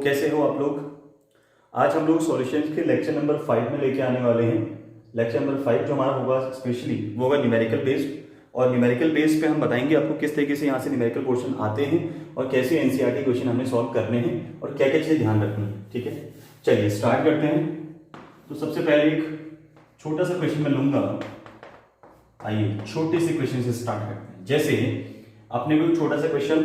कैसे हो आप लोग। आज हम लोग सॉल्यूशंस के लेक्चर नंबर 5 में लेके आने वाले हैं। लेक्चर नंबर 5 जो हमारा होगा स्पेशली वो होगा न्यूमेरिकल बेस्ड, और न्यूमेरिकल बेस पे हम बताएंगे आपको किस तरीके से यहाँ से न्यूमेरिकल क्वेश्चन आते हैं और कैसे एनसीईआरटी क्वेश्चन हमें सॉल्व करने हैं और क्या क्या चीजें ध्यान रखनी है। ठीक है, चलिए स्टार्ट करते हैं। तो सबसे पहले एक छोटा सा क्वेश्चन मैं लूंगा। आइए छोटे से क्वेश्चन से स्टार्ट करते हैं। जैसे अपने को छोटा सा क्वेश्चन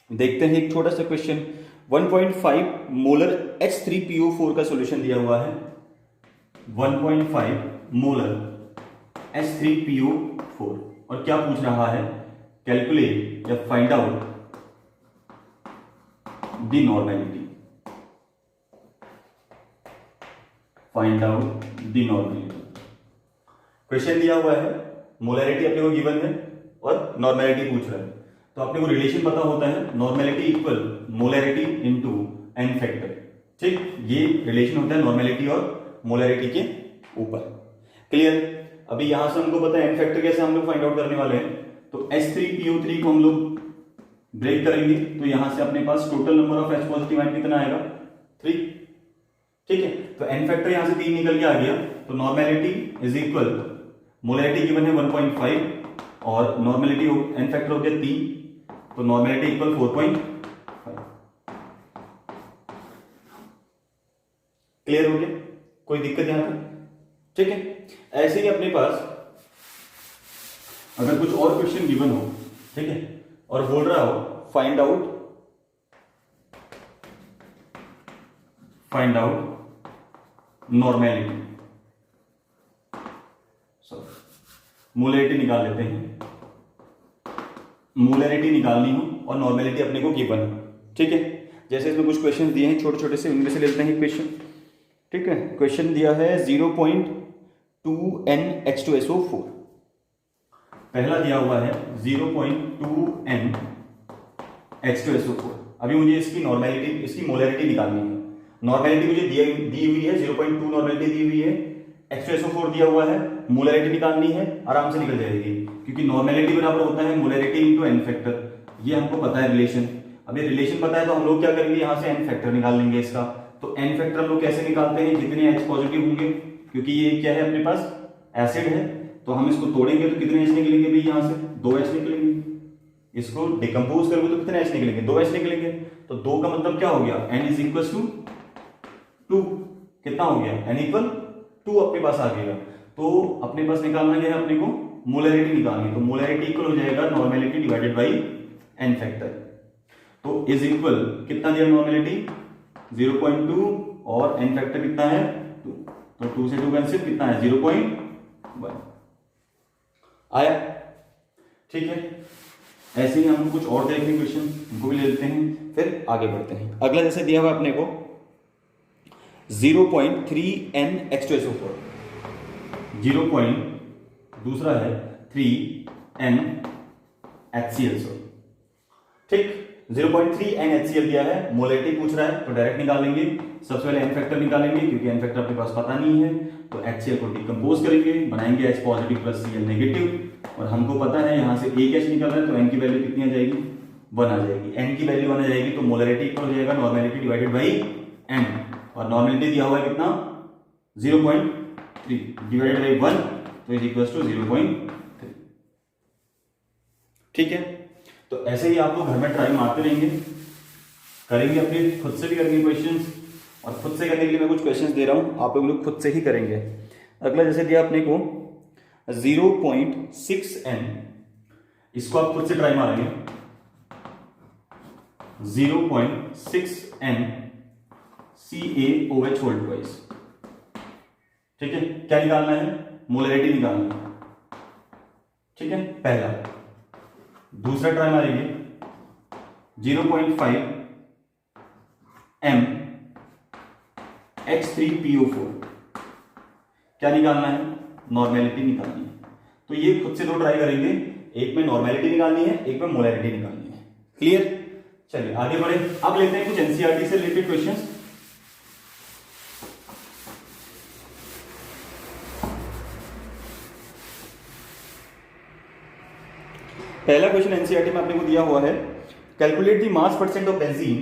देखते हैं। एक छोटा सा क्वेश्चन 1.5 मोलर H3PO4 का सॉल्यूशन दिया हुआ है। 1.5 मोलर H3PO4 और क्या पूछ रहा है, कैलकुलेट या find out the normality. Find out the normality question दिया हुआ है, मोलैरिटी अपने को गिवन है और नॉर्मेलिटी पूछ रहा है। तो अपने को रिलेशन पता होता है, normality equal molarity into N factor. ठीक, ये रिलेशन होता है नॉर्मेलिटी और मोलैरिटी के ऊपर। क्लियर। अभी यहां से हमको पता है एन फैक्टर कैसे हम लोग फाइंड आउट करने वाले हैं। तो H3PO3 को हम लोग ब्रेक करेंगे तो यहां से अपने पास total number of H positive ion कितना आएगा, 3। ठीक है, तो एन फैक्टर यहां से 3 निकल के आ गया। तो normality is equal, molarity given है 1.5 और नॉर्मेलिटी एन फैक्टर हो गया 3, तो नॉर्मेलिटी इक्वल 4.5। क्लियर हो गया, कोई दिक्कत यहां पर। ठीक है, ऐसे ही अपने पास अगर कुछ और क्वेश्चन गिवन हो, ठीक है, और बोल रहा हो फाइंड आउट नॉर्मेलिटी, मोलैरिटी निकाल लेते हैं। मोलैरिटी निकालनी हो और नॉर्मेलिटी अपने को गिवन है। ठीक है, जैसे इसमें कुछ क्वेश्चन दिए हैं छोटे छोटे से, उनमें से लेते हैं क्वेश्चन। ठीक है, क्वेश्चन दिया है 0.2 NH2SO4। पहला दिया हुआ है 0.2 NH2SO4। अभी मुझे इसकी नॉर्मेलिटी, इसकी मोलैरिटी निकालनी है। नॉर्मेलिटी मुझे दी हुई है 0.2 नॉर्मेलिटी दी हुई है, H2SO4 दिया हुआ है, मोलैरिटी निकालनी है, आराम से निकल जाएगी क्योंकि नॉर्मेलिटी बराबर होता है मोलैरिटी इनटू एन फैक्टर। ये हमको पता है रिलेशन। अब ये रिलेशन पता है तो हम लोग क्या करेंगे, यहां से एन फैक्टर निकाल लेंगे इसका। तो एन फैक्टर हम लोग कैसे निकालते हैं, जितने H पॉजिटिव होंगे, क्योंकि ये क्या है अपने पास एसिड है, तो हम इसको तोड़ेंगे तो कितने H निकलेंगे भाई, यहां से 2 H निकलेंगे। इसको डिकम्पोज करोगे तो कितने H निकलेंगे, 2 H निकलेंगे। तो 2 का मतलब क्या हो गया, N इज इक्वल टू 2। कितना हो गया, N इक्वल 2 अपने पास आ गया। तो अपने पास निकालना क्या है, अपने को मोलैरिटी निकालनी। तो मोलैरिटी इक्वल हो जाएगा normality divided by N factor. तो इज इक्वल कितना दिया, नॉर्मेलिटी 0.2 और एन फैक्टर कितना है 2, तो 2 से 2 कैंसिल, कितना है 0.1 आया। ठीक है, ऐसे ही हम कुछ और देखेंगे क्वेश्चन, उनको भी ले लेते हैं फिर आगे बढ़ते हैं। अगला जैसे दिया हुआ अपने को 0.3 NH2SO4, 0. दूसरा है 3 NHCl। ठीक, 0.3 NHCl दिया है, मोलैरिटी पूछ रहा है तो डायरेक्ट निकाल लेंगे। सबसे पहले एन फैक्टर निकालेंगे क्योंकि एन फैक्टर अपने पास पता नहीं है। तो HCl को डिकम्पोज करेंगे, बनाएंगे H positive plus Cl negative, और हमको पता है यहां से एक H निकल रहा है तो N की वैल्यू कितनी आ जाएगी, 1 आ जाएगी। N की वैल्यू 1 आ जाएगी तो मोलैरिटी इक्वल हो जाएगा नॉर्मेलिटी डिवाइडेड बाई N, और नॉर्मेलिटी दिया हुआ है कितना 0.3 डिवाइडेड बाई 1, तो इज इक्वल टू 0.3। ठीक है, तो ऐसे ही आप लोग घर में ट्राई मारते रहेंगे, करेंगे, अपने खुद से भी करेंगे क्वेश्चंस, और खुद से करने के लिए मैं कुछ क्वेश्चंस दे रहा हूं, आप लोग खुद से ही करेंगे। अगला जैसे दिया अपने को 0.6 N, इसको आप खुद से ट्राई मारेंगे। 0.6 N CaOH होल ट्वाइस। ठीक है, क्या निकालना है, मोलैरिटी निकालना है। ठीक है, पहला। दूसरा ट्राई मारेंगे 0.5 M H3PO4, क्या निकालना है, नॉर्मेलिटी निकालनी है। तो ये खुद से 2 ट्राई करेंगे, एक में नॉर्मेलिटी निकालनी है, एक में मोलैरिटी निकालनी है। क्लियर, चलिए आगे बढ़े। अब लेते हैं कुछ एनसीईआरटी से रिलेटेड क्वेश्चंस। पहला क्वेश्चन एनसीईआरटी में आपने को दिया हुआ है, calculate the mass percent of benzene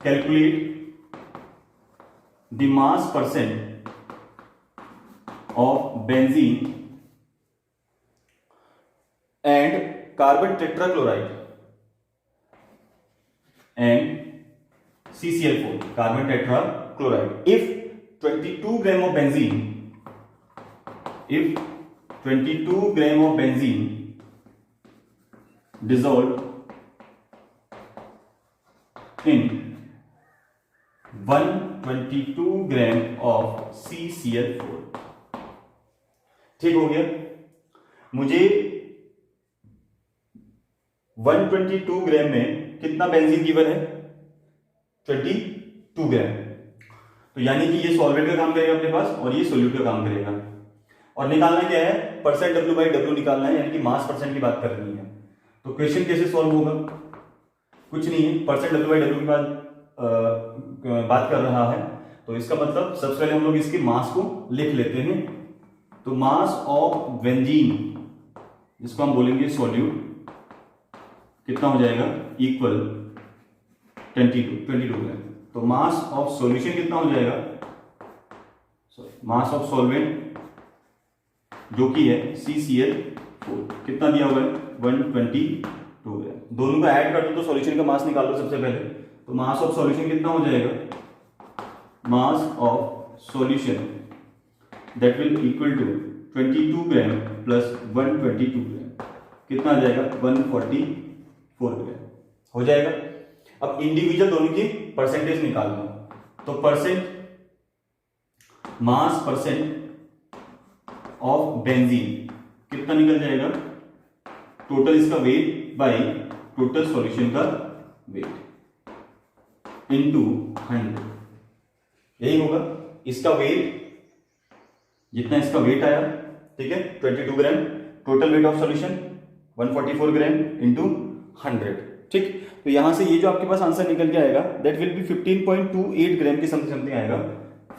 calculate the mass percent of benzene and carbon tetrachloride and CCl4 carbon tetrachloride if 22 gram of benzene dissolved in 122 gram of CCl4 ठीक हो गया। मुझे 122 ग्राम में कितना बेंजीन गिवन है 22 ग्राम, तो यानी कि ये सॉल्वेंट का काम करेगा अपने पास और ये सोल्यूट का काम करेगा। और निकालना क्या है परसेंट W बाई W निकालना है, यानी कि मास परसेंट की बात करनी है। तो क्वेश्चन कैसे सॉल्व होगा, कुछ नहीं है, परसेंट W बाई W की बात कर रहा है, तो इसका मतलब सबसे पहले हम लोग इसके मास को लिख लेते हैं। तो मास ऑफ बेंजीन जिसको हम बोलेंगे सोल्यूट कितना हो जाएगा इक्वल 22 ग्राम। तो मास ऑफ सॉल्यूशन कितना हो जाएगा, मास ऑफ सॉल्वेंट जो कि है CCl4 कितना दिया हुआ है 122 ग्राम। दोनों को ऐड कर दो तो सॉल्यूशन का मास निकाल लो सबसे पहले। तो मास ऑफ सॉल्यूशन कितना हो जाएगा, mass of solution that will equal to 22 gram plus 122 gram कितना आ जाएगा 144 ग्राम हो जाएगा। अब इंडिविजुअल दोनों की परसेंटेज निकाल लो। तो मास परसेंट ऑफ बेंजीन कितना निकल जाएगा, टोटल इसका वेट बाय टोटल सॉल्यूशन का वेट इनटू 100, यही होगा। इसका वेट जितना इसका वेट आया, ठीक है 22 gram, total weight of solution 144 gram into 100, ठीक। तो यहां से ये जो आपके पास आंसर निकल के आएगा दैट विल बी 15.28 ग्राम की समथिंग आएगा,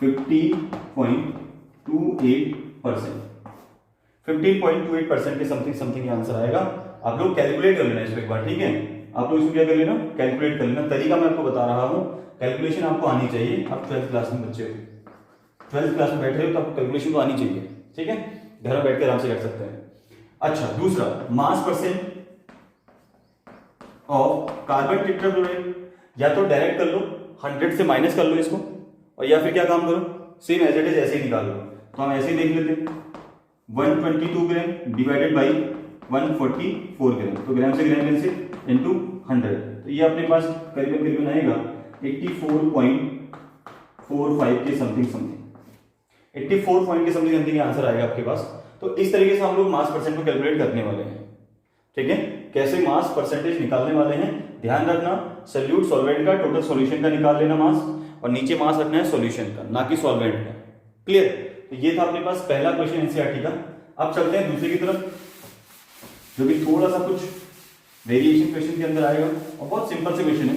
15.28% के समथिंग आंसर आएगा। आप लोग कैलकुलेट कर लेना इसको एक बार, ठीक है। आप लोग इसको क्या कर लेना, कैलकुलेट कर लेना। तरीका मैं आपको बता रहा हूं, कैलकुलेशन आपको आनी चाहिए। आप 12th क्लास में बच्चे हो, 12th क्लास में बैठ रहे हो तो आपको कैलकुलेशन तो आनी चाहिए, ठीक है। घर में बैठ कर आराम से कर सकते हैं। अच्छा, दूसरा मास परसेंट ऑफ कार्बन टेट्राक्लोराइड, या तो डायरेक्ट कर लो 100 से माइनस कर लो इसको, और या फिर क्या काम करो सेम एज इट इज ऐसे ही निकाल लो। तो हम ऐसे ही देख लेते हैं 122 ग्राम डिवाइडेड बाई 144 ग्राम, तो ग्राम से ग्राम कैंसिल इनटू 100, तो ये अपने पास करीबन आएगा 84.45 के समथिंग 84 पॉइंट के समथिंग आंसर आएगा आपके पास। तो इस तरीके से हम लोग मास परसेंट को कैलकुलेट करने वाले हैं, ठीक है। कैसे मास परसेंटेज निकालने वाले हैं, ध्यान रखना सॉल्यूट सॉल्वेंट का टोटल सॉल्यूशन का निकाल लेना मास, और नीचे मास रखना है सॉल्यूशन का, ना कि सॉल्वेंट का। क्लियर। तो ये था अपने पास पहला क्वेश्चन एनसीईआरटी का। अब चलते हैं दूसरे की तरफ, जो कि थोड़ा सा कुछ वेरिएशन क्वेश्चन के अंदर आएगा, और बहुत सिंपल से क्वेश्चन है,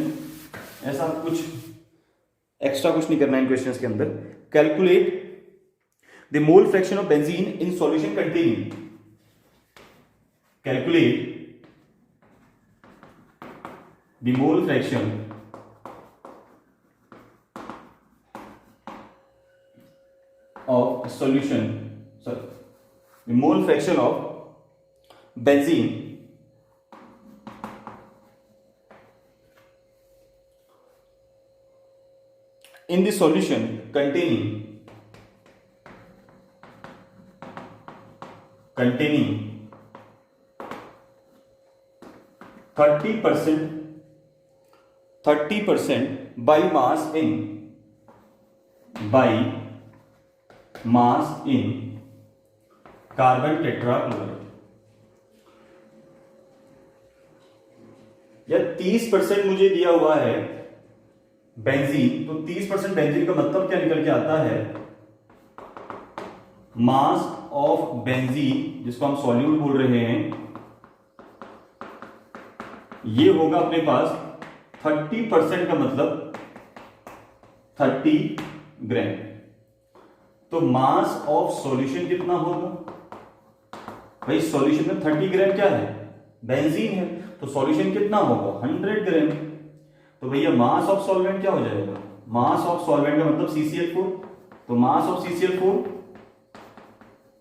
ऐसा कुछ एक्स्ट्रा कुछ नहीं करना है इन क्वेश्चंस के अंदर। Calculate the mole fraction of benzene in solution containing, calculate the mole fraction of solution, the mole fraction of benzene in the solution containing 30% by mass in carbon tetrachloride, या 30% मुझे दिया हुआ है बेंजीन, तो 30% benzene का मतलब क्या निकल के आता है, मास ऑफ बेंजीन जिसको हम सॉल्यूट बोल रहे हैं, ये होगा अपने पास 30% का मतलब 30 ग्राम। तो मास ऑफ सॉल्यूशन कितना होगा भाई, सॉल्यूशन में 30 ग्राम क्या है, बेंजीन है, तो सॉल्यूशन कितना होगा 100 ग्राम। तो तो भैया मास ऑफ सॉल्वेंट क्या हो जाएगा, मास ऑफ सॉल्वेंट का मतलब CCl4, तो mass of CCl4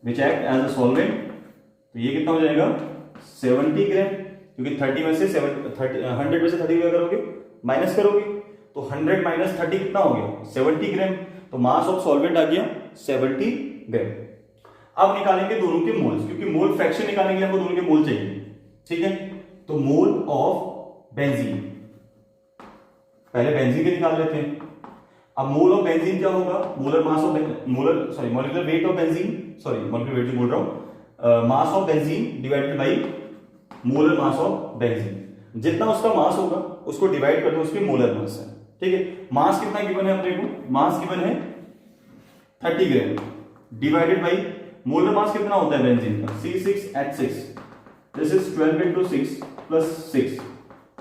which act as a solvent, तो ये कितना हो जाएगा 70 ग्राम, क्योंकि 100 में से 30 क्या करोगे माइनस करोगे, तो 100 माइनस 30 कितना हो गया 70 ग्राम, तो मास ऑफ सॉल्वेंट आ गया 70 ग्राम। अब निकालेंगे दोनों के मोल्स, क्योंकि मोल फ्रैक्शन निकालने के लिए हमको दोनों के मोल चाहिए, ठीक है। तो मोल ऑफ बेंजीन, पहले बेंजीन के निकाल लेते हैं। अब मोल ऑफ बेंजीन क्या होगा, molecular weight of benzene, molecular weight बोल रहा हूं, mass of benzene divided by molar mass of benzene. जितना उसका मास होगा उसको डिवाइड कर दो उसके मोलर मास से, ठीक है। मास कितना गिवन है अपने को, मास गिवन है 30 gram divided by molar mass कितना होता है बेंजीन का, C6H6, this is 12 into 6 plus 6,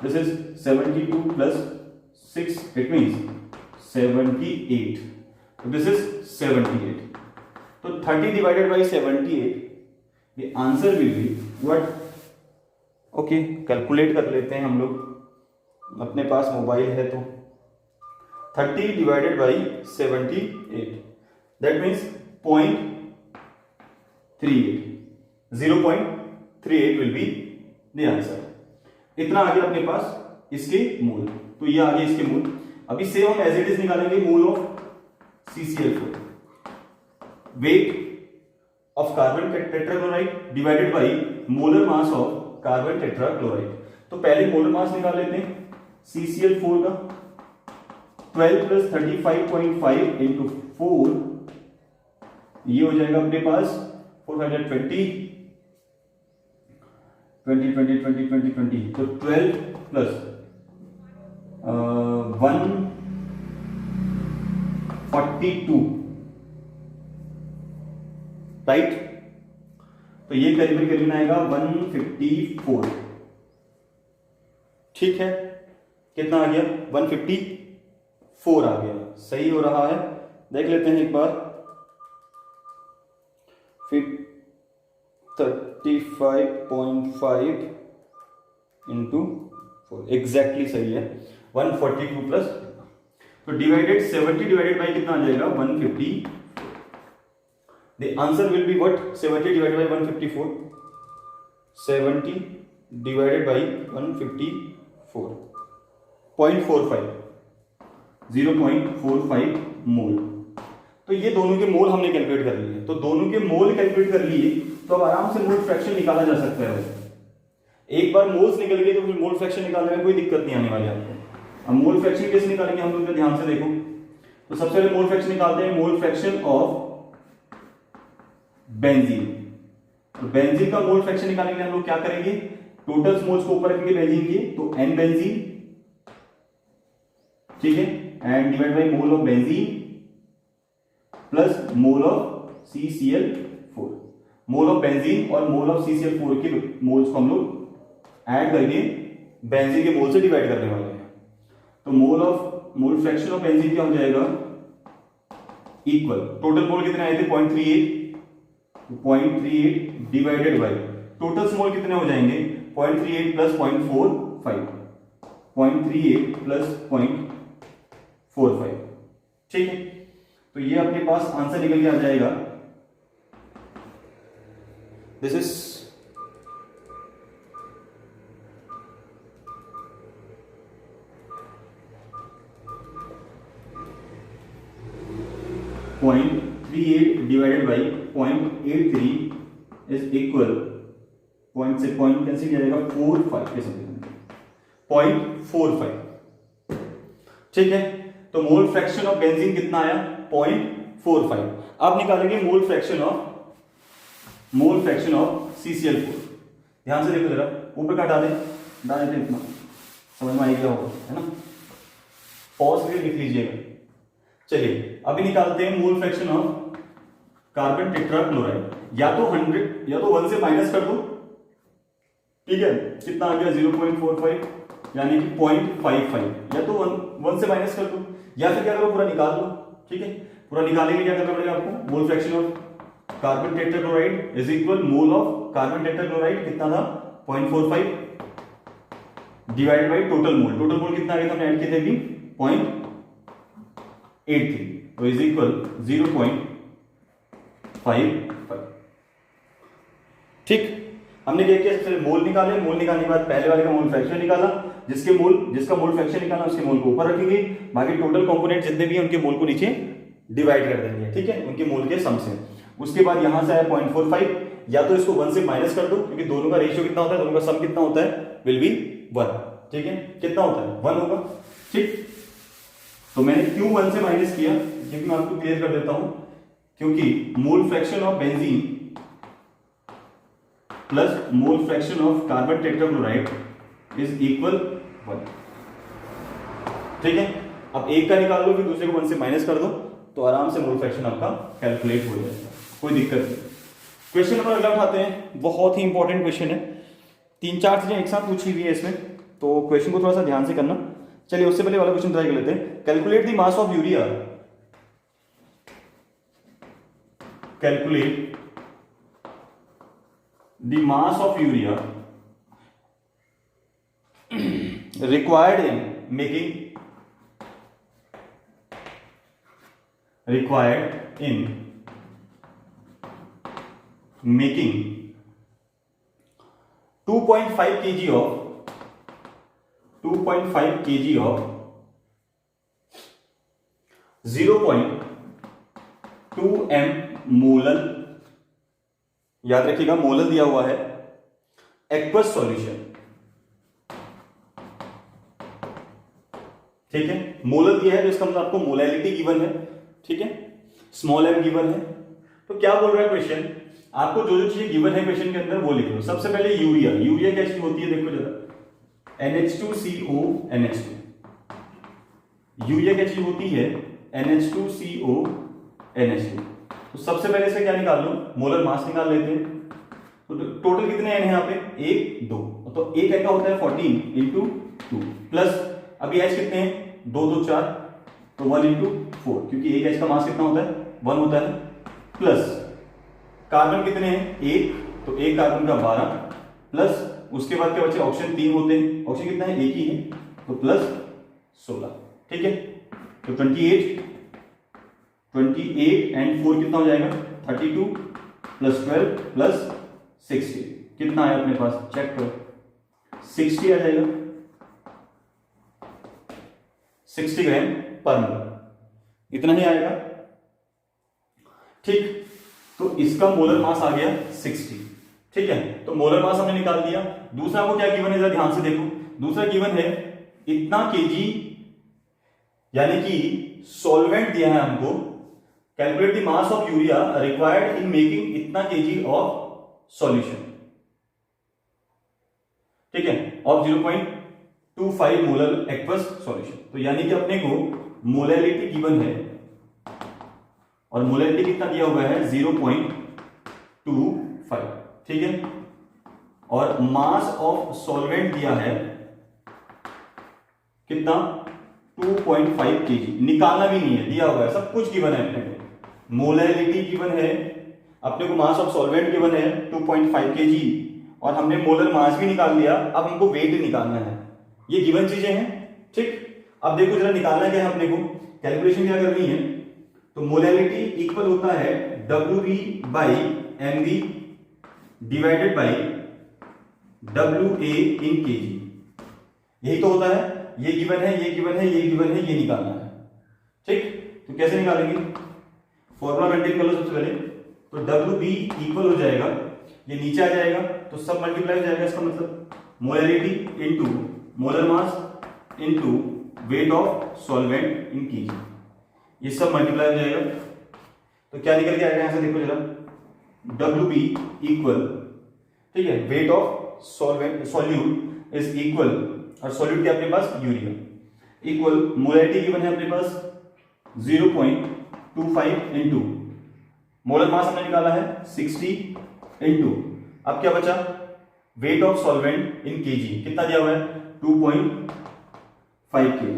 this is 72 plus 6, it means 78, so this is 78, तो 30 divided by 78, the answer will be what, okay calculate कर लेते हैं हम लोग, अपने पास मोबाइल है तो 30 divided by 78, that means 0.38, 0.38 will be the answer। इतना आ गया अपने पास इसके मूल, तो ये आ गया इसके मूल। अभी सेम हम एज इट इज निकालेंगे मूल of CCl4, weight of carbon tetrachloride divided by molar mass of carbon tetrachloride. तो पहले मोलर मास निकाल लेते हैं CCl4 का, 12 plus 35.5 into 4, ये हो जाएगा अपने पास 420, 20, तो 12 प्लस 142, राइट, तो ये करीबन आएगा 154, ठीक है। कितना आ गया 154 आ गया, सही हो रहा है, देख लेते हैं एक बार, 35.5 इंटू 4 एग्जैक्टली सही है, 142 प्लस, तो डिवाइडेड 70 डिवाइडेड बाई कितना आ जाएगा 150, the answer will be what, 70 divided by 154, 70 divided by 154, 0.45 मोल। तो ये दोनों के मोल हमने कैलकुलेट कर लिए, तो दोनों के मोल कैलकुलेट कर लिए, तो अब आराम से मोल फ्रैक्शन निकाला जा सकता है। एक बार मोल्स निकल गए तो फिर मोल फ्रैक्शन निकालने में कोई दिक्कत नहीं आने वाली आपको। अब मोल फ्रैक्शन कैसे निकालेंगे हम लोग, ध्यान से देखो, तो सबसे पहले मोल फ्रैक्शन निकालते हैं, मोल फ्रैक्शन ऑफ बेंजीन। तो बेंजीन का मोल फ्रैक्शन निकालने के लिए हम लोग क्या करेंगे, टोटल मोल्स को ऊपर रखेंगे बेंजीन के, तो N बेंजीन, ठीक है, and divide by mole of benzene plus mole of CCl4, mole of benzene और मोल ऑफ CCl4 के मोल्स को हम लोग ऐड करके बेंजीन के मोल से डिवाइड करने वाले हैं। तो मोल फ्रैक्शन ऑफ बेंजीन क्या हो जाएगा, इक्वल, टोटल मोल कितने आए थे 0.38 डिवाइडेड बाई टोटल मोल कितने हो जाएंगे 0.38 प्लस 0.45, 0.38 प्लस 0.45, ठीक है। तो ये अपने पास आंसर निकल के आ जाएगा, this is 0.38 divided by 0.83 is equal, point से पॉइंट कैंसिल किया जाएगा 45 के समथिंग, 0.45, ठीक है। तो मोल फ्रैक्शन ऑफ बेंजीन कितना आया 0.45। अब निकालेंगे मोल फ्रैक्शन ऑफ CCl4। ध्यान से देखो जरा, ऊपर का हटा दें, इतना समझ में आ गया होगा, है ना, पॉज करके लिख लीजिएगा। चलिए अभी निकालते हैं mole fraction of carbon tetrachloride, या तो 100 या तो 1 से माइनस कर दो, ठीक है, कितना आ गया 0.45 यानी कि 0.55, या तो 1 से माइनस कर दो, या फिर क्या करो पूरा निकाल दो, ठीक है। पूरा निकालेंगे क्या करना पड़ेगा आपको, mole fraction of carbon tetrachloride is equal mole of carbon tetrachloride कितना था 0.45 divide by total mole. Total mole कितना आ गया था, हमने ऐड किए थे अभी 0.83, तो इज इक्वल 0.55। ठीक, हमने क्या किया, सबसे मोल निकाले, मोल निकालने के बाद पहले वाले का मोल फ्रैक्शन निकाला, जिसका मोल फ्रैक्शन निकाला उसके मोल को ऊपर रखेंगे, बाकी टोटल कंपोनेंट जितने भी हैं उनके मोल को नीचे डिवाइड कर देंगे, ठीक है, उनके मोल के सम से। उसके बाद यहां से आया 0.45, या तो इसको 1 से माइनस कर दो, क्योंकि दोनों का रेशियो कितना होता है, दोनों का सम कितना होता है, विल बी 1, ठीक है, कितना होता है 1 होगा। ठीक, तो मैंने क्यों 1 से माइनस किया, क्योंकि मैं आपको क्लियर कर देता हूं, क्योंकि mole fraction of benzene plus mole fraction of carbon tetrachloride is equal 1, ठीक है। अब एक का निकाल लो, फिर दूसरे को 1 से माइनस कर दो, तो आराम से मोल फ्रैक्शन आपका कैलकुलेट हो जाएगा, कोई दिक्कत नहीं। क्वेश्चन नंबर अगला उठाते हैं, बहुत ही इंपॉर्टेंट क्वेश्चन है, 3-4 चीजें एक साथ पूछी हुई है इसमें, तो क्वेश्चन को थोड़ा सा ध्यान से करना। चलिए उससे पहले वाला क्वेश्चन ट्राई कर लेते हैं। Calculate the mass of urea, calculate the mass of urea required in making 2.5 kg of 0.2 m molal, याद रखिएगा मोलल दिया हुआ है, एक्वस सॉल्यूशन, ठीक है, मोलल दिया है तो इसका मतलब आपको मोलैलिटी गिवन है, ठीक है, स्मॉल m गिवन है। तो क्या बोल रहा है क्वेश्चन, आपको जो जो चीजें गिवन है क्वेश्चन के अंदर वो लिख लो। सबसे पहले यूरिया, यूरिया क्या चीज होती है, देखो जरा, NH2CO NH2, यूरिया क्या चीज होती है, NH2CO NH2। तो सबसे पहले से क्या निकाल लो, मोलर मास निकाल लेते हैं। तो टोटल कितने n है यहाँ पे, 1 2, तो एक n का होता है 14 इंटू 2 प्लस, अभी h कितने हैं, 2 2 4, तो 1 इंटू 4, क्योंकि एक h का मास कितना होता है 1 होता है, प्लस कार्बन कितने हैं 1, तो एक कार्बन का 12, प्लस उसके बाद क्या बचे, ऑप्शन 3 होते हैं, ऑप्शन कितना है, एक ही है, तो प्लस 16, ठीक है। तो 28 एंड 4 कितना हो जाएगा, 32 प्लस 12 प्लस 60, कितना है अपने पास, चेक करो, 60 आ जाएगा, 60 ग्राम पर मोल, इतना ही आएगा, ठीक। तो इसका मोलर मास आ गया 60, ठीक है, तो मोलर मास हमने निकाल दिया। दूसरा को क्या गिवन है, जरा ध्यान से देखो, दूसरा गिवन है इतना केजी, यानी कि सॉल्वेंट दिया है हमको, calculate the mass of urea required in making इतना केजी ऑफ सॉल्यूशन, ठीक है, ऑफ 0.25 मोलर एक्वस सॉल्यूशन। तो यानी कि अपने को मोलैलिटी गिवन है, और मोलैलिटी कितना दिया हुआ है 0.25, ठीक है, और मास ऑफ सॉल्वेंट दिया है कितना 2.5 kg, निकालना भी नहीं है, दिया हुआ है, सब कुछ गिवन है अपने को, मोलैलिटी गिवन है अपने को, मास ऑफ सॉल्वेंट गिवन है 2.5 kg, और हमने मोलर मास भी निकाल लिया, अब हमको वेट निकालना है, ये गिवन चीजें हैं, ठीक। अब देखो जरा निकालना क्या है अपने को, कैलकुलेशन क्या करनी है, तो मोलैलिटी इक्वल होता है WV by MV divided by WA in kg, यही तो होता है, ये गिवन है, ये गिवन है, ये गिवन है, ये निकालना है, ठीक। तो कैसे निकालेंगे, फॉर्मूला मेंटेन कर लो सबसे पहले, तो WB इक्वल हो जाएगा, ये नीचे आ जाएगा, तो सब मल्टीप्लाई हो जाएगा, इसका मतलब molality into molar mass into weight of solvent in kg, ये सब मल्टीप्लाई हो जाएगा। तो क्या निकल के आएगा यहां से, देखो जरा, WB इक्वल, ठीक है, weight of solvent solute is equal, और सॉल्यूट क्या अपने पास, यूरिया, इक्वल मोलैलिटी गिवन है अपने पास 0.25 इंटू मोलर मास हमने निकाला है 60 इंटू, अब क्या बचा, weight of solvent in kg, कितना दिया हुआ है 2.5 kg,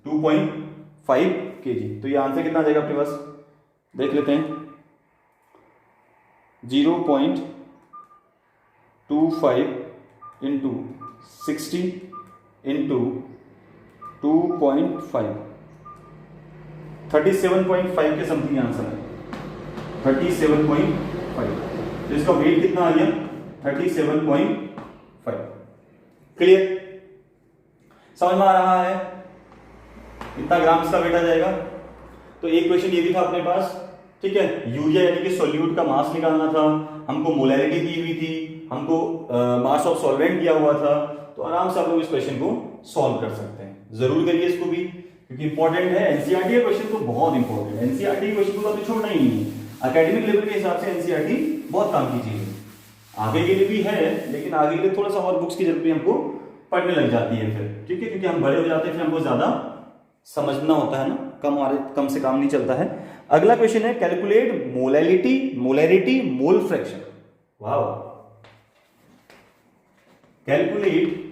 2.5 kg, तो ये आंसर कितना आ जाएगा अपने पास, देख लेते हैं, 0.25 इंटू 60 इंटू 2.5, 37.5 के समथिंग आंसर है, 37.5। तो इसका वेट कितना आ गया? 37.5। क्लियर? समझ में आ रहा है कितना ग्राम इसका वेट आ जाएगा? तो एक क्वेश्चन ये भी था अपने पास, ठीक है, यूरिया यानी कि सॉल्यूट का मास निकालना था, हमको मोलैरिटी दी हुई थी, हमको मास ऑफ सॉल्वेंट दिया हुआ था। तो आराम से आप लोग इस क्वेश्चन को सॉल्व कर सकते हैं। जरूर करिए इसको भी, क्योंकि इंपॉर्टेंट है। एनसीईआरटी क्वेश्चन तो बहुत इंपॉर्टेंट है, एनसीईआरटी क्वेश्चन को तो छोड़ना ही नहीं है। एकेडमिक लेवल के हिसाब से एनसीईआरटी बहुत काम की चीज है, आगे के लिए भी है, लेकिन आगे के लिए थोड़ा सा और बुक्स की जरूरत भी हमको पढ़ने लग जाती है फिर, ठीक है, क्योंकि हम बड़े हो जाते हैं, फिर हमको ज्यादा समझना होता है ना, कम से काम नहीं चलता है। अगला क्वेश्चन है कैलकुलेट मोलैरिटी मोल फ्रैक्शन। वाह, कैलकुलेट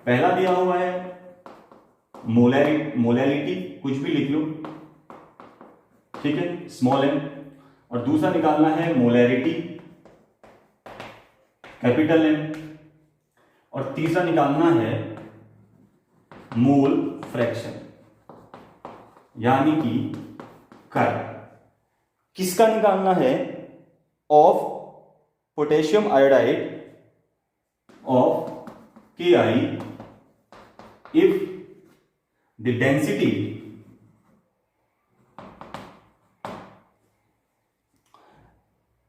पहला दिया हुआ है मोलैरिटी, कुछ भी लिख लो, ठीक है, स्मॉल m, और दूसरा निकालना है मोलैरिटी कैपिटल M, और तीसरा निकालना है मोल फ्रैक्शन यानी कि कर। किसका निकालना है? Of potassium iodide of Ki if the density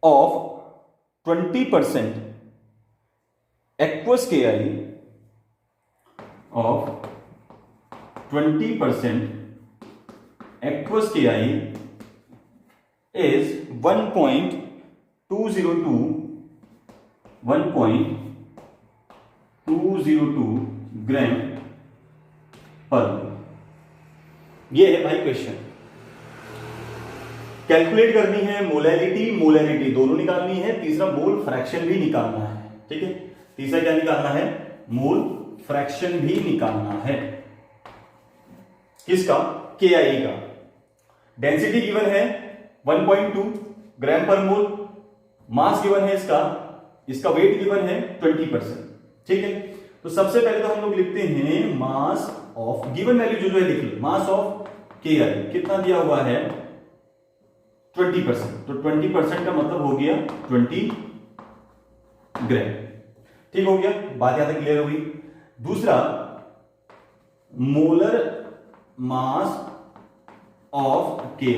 of 20% aqueous Ki of 20% aqueous Ki is 1.202 ग्राम पर। ये है भाई क्वेश्चन। कैलकुलेट करनी है मोलैरिटी दोनों निकालनी है, तीसरा मोल फ्रैक्शन भी निकालना है, ठीक है। तीसरा क्या निकालना है? मोल फ्रैक्शन भी निकालना है। किसका? KI का। डेंसिटी गिवन है 1.2 ग्राम पर मोल, मास गिवन है इसका वेट गिवन है 20%, ठीक है। तो सबसे पहले तो हम लोग लिखते हैं मास ऑफ, गिवन वैल्यू जो है लिख लो, मास ऑफ Ki कितना दिया हुआ है? 20%। तो 20% का मतलब हो गया 20 ग्राम, ठीक हो गया, बात यहां तक क्लियर हो गई। दूसरा, molar mass of Ki,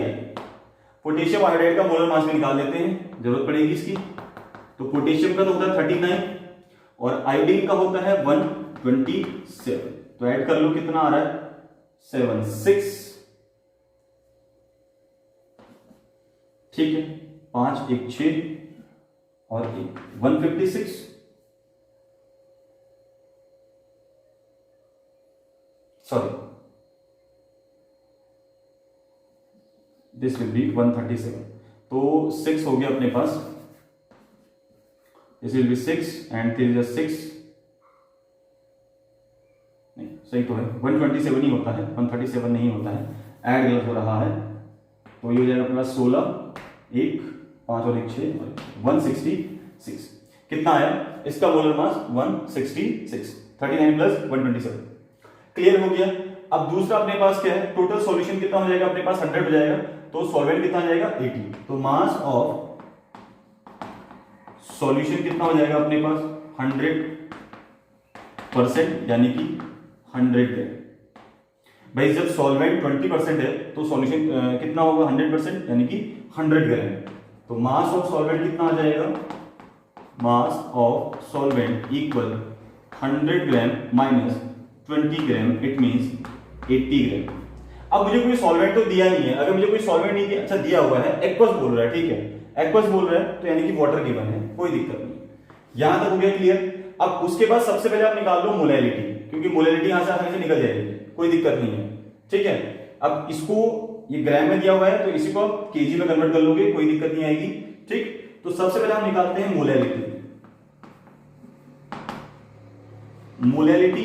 potassium iodide का मोलर मास भी निकाल लेते हैं, जरूरत पड़ेगी इसकी। तो पोटेशियम का तो होता है 39 और आयोडीन का होता है 127, तो ऐड कर लो, कितना आ रहा है? 76, ठीक है, 5 1 6 और 156, सॉरी दिस विल बी 137। तो 6 हो गया अपने पास, this will be 6 and 3 is 6, नहीं सही तो है, 127 ही होता है, 137 नहीं होता है, ऐड गलत हो रहा है। तो ये हो जाएगा अपने पास 16, 1 5 और 1 6 और 166। कितना आया इसका मोलर मास? 166, 39 प्लस 127। क्लियर हो गया। अब दूसरा अपने पास क्या है? टोटल सॉल्यूशन कितना हो जाएगा अपने पास? 100 हो जाएगा, तो सॉल्वेंट कितना हो जाएगा? 80। तो मास ऑफ सॉल्यूशन कितना हो जाएगा अपने पास? 100%, यानी कि 100 ग्राम। भाई जब सॉल्वेंट 20% है तो सॉल्यूशन कितना होगा? 100%, यानी कि 100 ग्राम। तो मास ऑफ सॉल्वेंट कितना आ जाएगा? Mass of solvent equal 100 gram minus 20 gram, it means 80 ग्राम। अब मुझे कोई सॉल्वेंट तो दिया नहीं है, अगर मुझे कोई सॉल्वेंट नहीं दिया, अच्छा दिया हुआ है, एक्वस बोल रहा है, ठीक है, एक्वस बोल रहा है, तो यानी कि वाटर गिवन है, कोई दिक्कत नहीं। यहां तक हो गया क्लियर। अब उसके बाद सबसे पहले आप निकाल लो मोलैरिटी, क्योंकि मोलैरिटी यहां से आसानी से निकल जाएगी, कोई दिक्कत नहीं है, ठीक है। अब इसको ये ग्राम में दिया हुआ है, तो इसी को आप केजी में कन्वर्ट कर लोगे, कोई दिक्कत नहीं आएगी, ठीक। तो सबसे पहले हम निकालते हैं मोलैरिटी। मोलैरिटी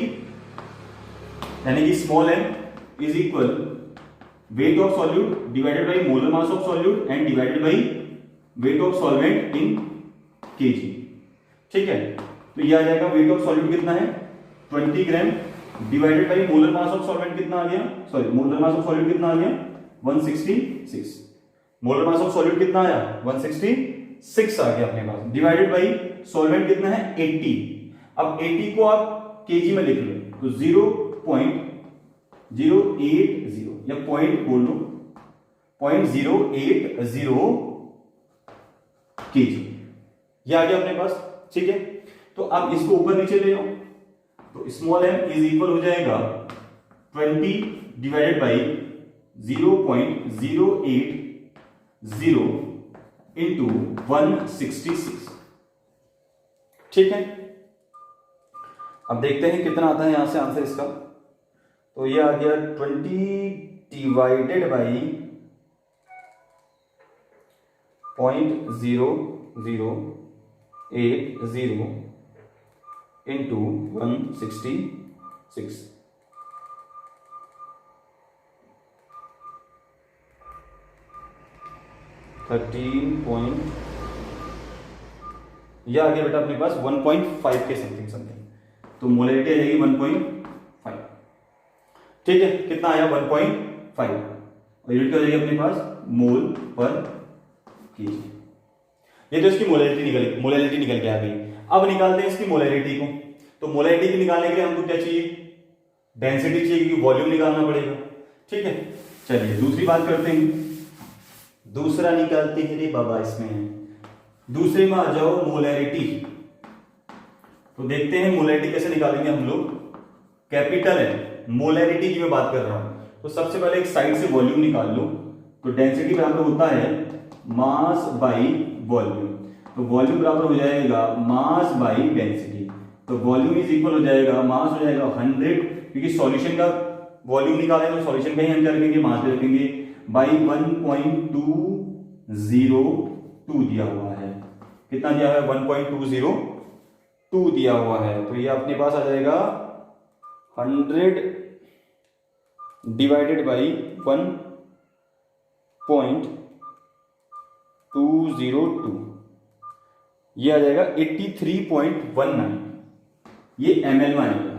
यानी कि small m is equal weight of solute divided by molar mass of solute and divided by weight of solvent in KG, ठीक है। तो ये आ जाएगा वेट ऑफ सॉल्यूट कितना है? 20 gram divided by molar mass of solvent कितना आ गया, sorry molar mass of solid कितना आ गया 166। मोलर मास ऑफ सॉलिड कितना आया 166 आ गया अपने पास, डिवाइडेड बाई सॉल्वेंट कितना है 80। अब 80 को आप केजी में लिख लो तो 0.080 या पॉइंट बोल लो 0.080 केजी, ये आ गया अपने पास। ठीक है, तो अब इसको ऊपर नीचे ले आओ तो स्मॉल m इज इक्वल हो जाएगा 20 डिवाइडेड बाई 0.080 इंटू 166। ठीक है, अब देखते हैं कितना आता है यहां से आंसर इसका। तो ये आ गया 20 डिवाइडेड बाई 0.080 इंटू 166। यह आ गया बेटा अपने पास 1.5 के समथिंग, तो मोलैरिटी आ जाएगी 1.5। ठीक है, कितना आया 1.5 और यूनिट क्या हो जाएगी अपने पास मोल पर केजी। ये तो इसकी मोलैरिटी निकल के आ गई। अब निकालते हैं इसकी मोलैरिटी को। तो मोलैरिटी की निकालने के लिए हमको क्या चाहिए, डेंसिटी चाहिए, क्योंकि वॉल्यूम निकालना पड़ेगा। ठीक है, चलिए दूसरी बात करते हैं, दूसरा निकालते हैं रे बाबा। इसमें दूसरे में आ जाओ मोलैरिटी। तो देखते हैं मोलैरिटी कैसे निकालेंगे हम लोग। कैपिटल है मोलैरिटी की मैं बात कर रहा हूं, तो सबसे पहले एक साइड से वॉल्यूम निकाल लो। तो डेंसिटी बराबर होता है मास बाई वॉल्यूम, तो वॉल्यूम बराबर हो जाएगा मास बाई डेंसिटी। तो वॉल्यूम इज इक्वल हो जाएगा, मास हो जाएगा 100, क्योंकि सॉल्यूशन का वॉल्यूम निकालें तो सॉल्यूशन का ही हम क्या रखेंगे, मास पे रखेंगे, बाई 1.202 दिया हुआ है। कितना दिया हुआ है 1.202 दिया हुआ है। तो ये अपने पास आ जाएगा 100 डिवाइडेड बाई 1.202, ये आ जाएगा 83.19। ये ml में आएगा,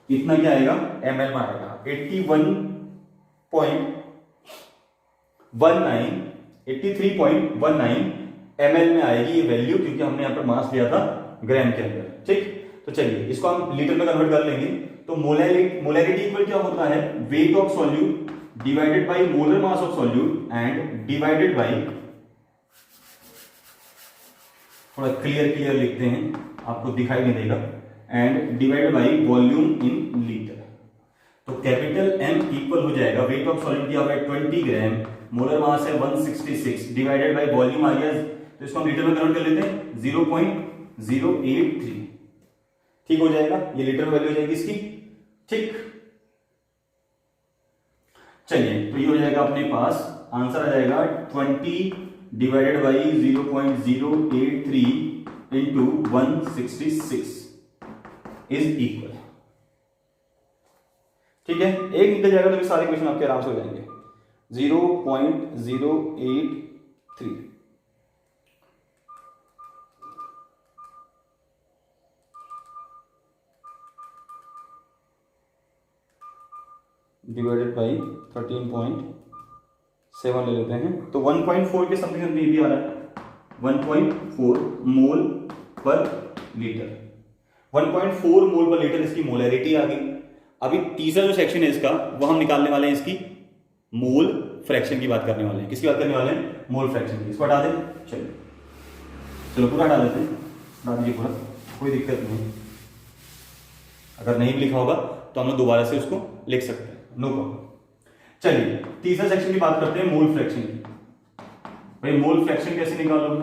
इतना क्या आएगा ml में आएगा 83.19 ml में आएगी ये वैल्यू, क्योंकि हमने यहां पर मास लिया था ग्राम के अंदर। ठीक, तो चलिए इसको हम लीटर में कन्वर्ट कर लेंगे। तो मोलैरिटी इक्वल क्या होता है, weight of solute divided by molar mass of solute and divided by, थोड़ा क्लियर लिखते हैं आपको दिखाई नहीं देगा, and divided by volume in litre. तो कैपिटल M इक्वल हो जाएगा, वेट ऑफ सॉलिड दिया हुआ है 20 ग्राम, मोलर मास है 166, डिवाइडेड बाई वॉल्यूम आ गया, तो इसको हम लीटर में कन्वर्ट कर लेते हैं 0.083। ठीक हो जाएगा, ये लीटर में वैल्यू हो जाएगी इसकी। ठीक, चलिए तो ये हो जाएगा अपने पास, आंसर आ जाएगा 20 divided by 0.083 into 166 is equal. ठीक है, एक निकल जाएगा तो सारे क्वेश्चन आपके आराम से हो जाएंगे। 0.083 डिवाइडेड बाई 13.7 ले लेते हैं, तो 1.4 के समथिंग ये भी आ रहा है, 1.4 मोल पर लीटर। 1.4 मोल पर लीटर इसकी मोलैरिटी आ गई। अभी तीसरा जो सेक्शन है इसका, वो हम निकालने वाले हैं इसकी मोल फ्रैक्शन की बात करने वाले हैं। किसकी बात करने वाले हैं, मोल फ्रैक्शन की। इसको हटा दें, चलो पूरा हटा देते हैं, हटा दीजिए पूरा, कोई दिक्कत नहीं। अगर नहीं लिखा होगा तो हम लोग दोबारा से उसको लिख सकते हैं, नो प्रॉब्लम। चलिए तीसरा सेक्शन की बात करते हैं, मोल फ्रैक्शन की। भाई मोल फ्रैक्शन कैसे निकालोगे,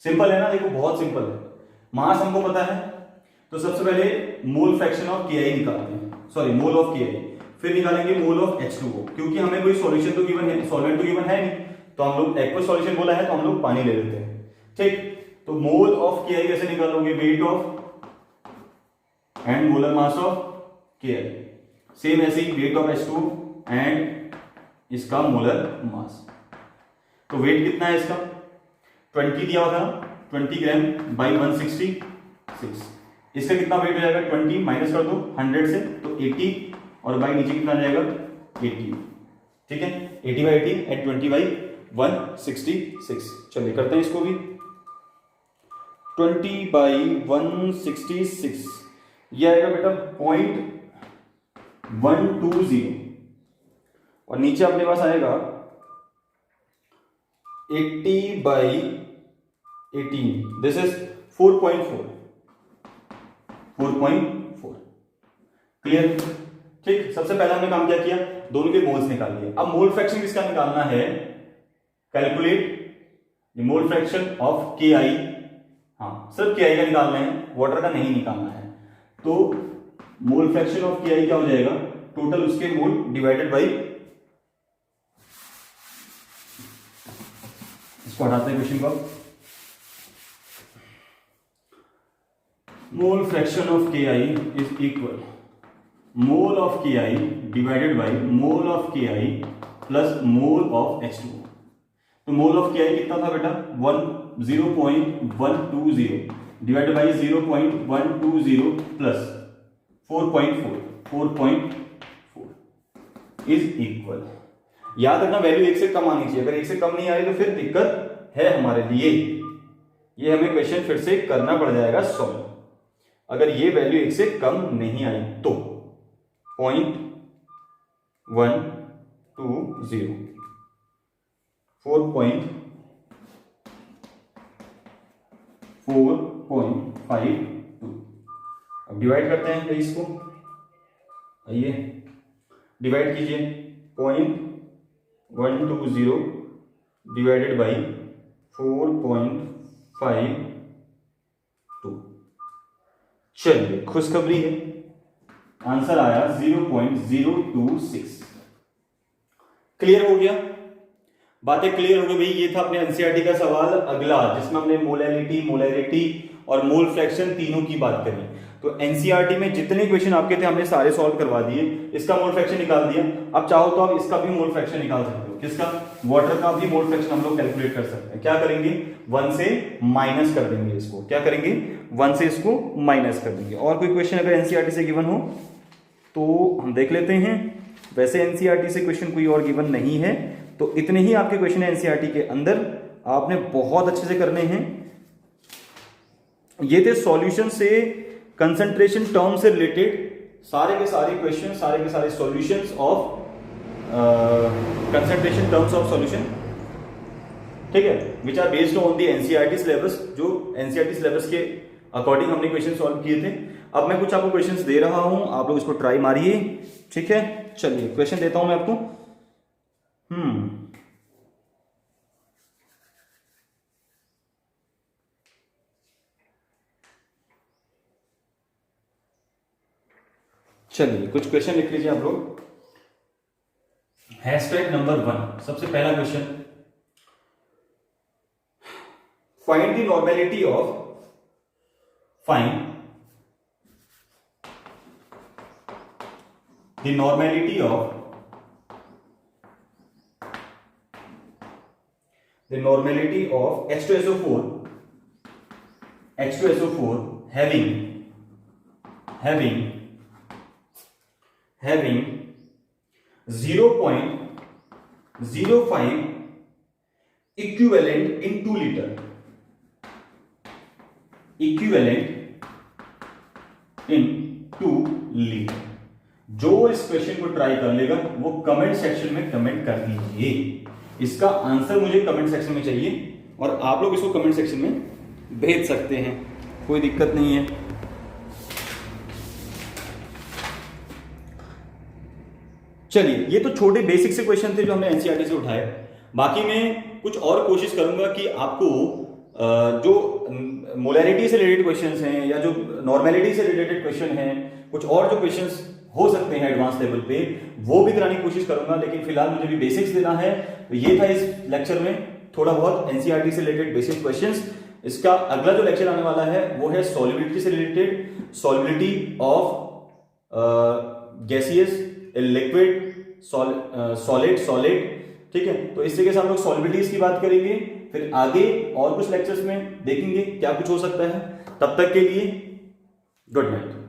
सिंपल है ना, देखो बहुत सिंपल है। मास हमको पता है, तो सबसे पहले मोल फ्रैक्शन ऑफ KI निकालते हैं, सॉरी मोल ऑफ KI, फिर निकालेंगे मोल ऑफ H2O, क्योंकि हमें कोई सॉल्यूशन तो गिवन है, सॉल्वेंट तो गिवन है नहीं, तो हम लोग एक्वस सॉल्यूशन बोला है तो हम लोग पानी ले लेते हैं। ठीक, तो मोल ऑफ KI कैसे निकालोगे, weight of and molar mass of KI, same ऐसे ही वेट ऑफ H2O एंड इसका मोलर मास। तो वेट कितना है इसका 20 दिया हुआ था, 20 ग्राम बाई 166। इसका कितना वेट हो जाएगा, 20 माइनस कर दो 100 से तो 80 और बाई नीचे कितना जाएगा 80, ठीक है 80 बाई 80 एट 20 बाई 166। चलिए करते हैं इसको भी, 20 बाई 166 ये आएगा बेटा 0.120 और नीचे अपने पास आएगा 80 बाई 18, दिस इज 4.4। क्लियर, ठीक। सबसे पहले हमने काम क्या किया, दोनों के मोल्स निकाल लिए। अब मोल फ्रैक्शन किसका निकालना है, कैलकुलेट मोल फ्रैक्शन ऑफ के आई। हाँ सिर्फ के आई का निकालना है, वाटर का नहीं निकालना है। तो मोल फ्रैक्शन ऑफ के आई क्या हो जाएगा, टोटल उसके मोल डिवाइडेड बाई, इसको हटाते हैं क्वेश्चन को। मोल फ्रैक्शन ऑफ के I is equal mole of के I divided by mole of के आई प्लस मोल ऑफ H2। तो मोल ऑफ के आई कितना था बेटा 0.120 divided by 0.120 plus 4.4 is equal, याद रखना वैल्यू एक से कम आनी चाहिए, अगर एक से कम नहीं आई तो फिर दिक्कत है हमारे लिए, ये हमें क्वेश्चन फिर से करना पड़ जाएगा सॉल्व। अगर ये वैल्यू एक से कम नहीं आई तो 0.120 4.52। अब डिवाइड करते हैं इसको, आइए डिवाइड कीजिए 0.120 डिवाइडेड बाई 4.52। चलिए खुशखबरी है, आंसर आया 0.026। क्लियर हो गया, बातें क्लियर हो गई भाई। ये था अपने एनसीईआरटी का सवाल अगला, जिसमें हमने मोलैलिटी, मोलैरिटी और मोल फ्रैक्शन तीनों की बात करी। तो एनसीईआरटी में जितने क्वेश्चन आपके थे हमने सारे सॉल्व करवा दिए। इसका मोल फ्रैक्शन निकाल दिया, अब चाहो तो आप इसका भी मोल फ्रैक्शन निकाल सकते हो। किसका, वाटर का भी मोल फ्रैक्शन हम लोग कैलकुलेट कर सकते हैं। क्या करेंगे, 1 से माइनस कर देंगे इसको। क्या करेंगे, 1 से इसको माइनस कर देंगे। और कोई क्वेश्चन अगर एनसीईआरटी से गिवन हो तो हम देख लेते हैं। वैसे एनसीईआरटी से क्वेश्चन कोई और गिवन नहीं है, तो इतने ही आपके क्वेश्चन है एनसीईआरटी के अंदर, आपने बहुत अच्छे से करने हैं। ये थे सॉल्यूशन से कंसंट्रेशन टर्म से रिलेटेड सारे के सारे क्वेश्चन, सारे के सारे solutions of concentration terms of solution, ठीक है, which are based on the NCERT syllabus. जो एनसीईआरटी सिलेबस के अकॉर्डिंग हमने क्वेश्चन सॉल्व किए थे। अब मैं कुछ आपको क्वेश्चंस दे रहा हूं, आप लोग इसको ट्राई मारिए, ठीक है। चलिए क्वेश्चन देता हूं मैं आपको। चलिए कुछ क्वेश्चन लिख लीजिए आप लोग। हैशटैग नंबर 1, सबसे पहला question, find the normality of, find the normality of H2SO4 having 0.05 equivalent in 2 liter, जो इस क्वेश्चन को ट्राई कर लेगा वो कमेंट सेक्शन में कमेंट कर दीजिए। इसका आंसर मुझे कमेंट सेक्शन में चाहिए और आप लोग इसको कमेंट सेक्शन में भेज सकते हैं, कोई दिक्कत नहीं है। चलिए ये तो छोटे बेसिक से क्वेश्चन थे जो हमने एनसीईआरटी से उठाए। बाकी मैं कुछ और कोशिश करूंगा कि आपको जो मोलैरिटी से रिलेटेड क्वेश्चंस हैं या जो नॉर्मेलिटी से रिलेटेड क्वेश्चन हैं, कुछ और जो क्वेश्चंस हो सकते हैं एडवांस लेवल पे, वो भी कराने की कोशिश करूंगा। लेकिन फिलहाल मुझे भी बेसिक्स देना है। तो ये था इस लेक्चर में थोड़ा बहुत एनसीईआरटी से रिलेटेड बेसिक क्वेश्चंस। इसका अगला जो लेक्चर आने वाला है वो है सॉल्युबिलिटी से related, solubility of gaseous, liquid, solid, ठीक है। तो इस तरीके से हम लोग सॉल्युबिलिटीज की बात करेंगे फिर आगे और कुछ लेक्चर्स में देखेंगे क्या कुछ हो सकता है। तब तक के लिए गुड नाइट।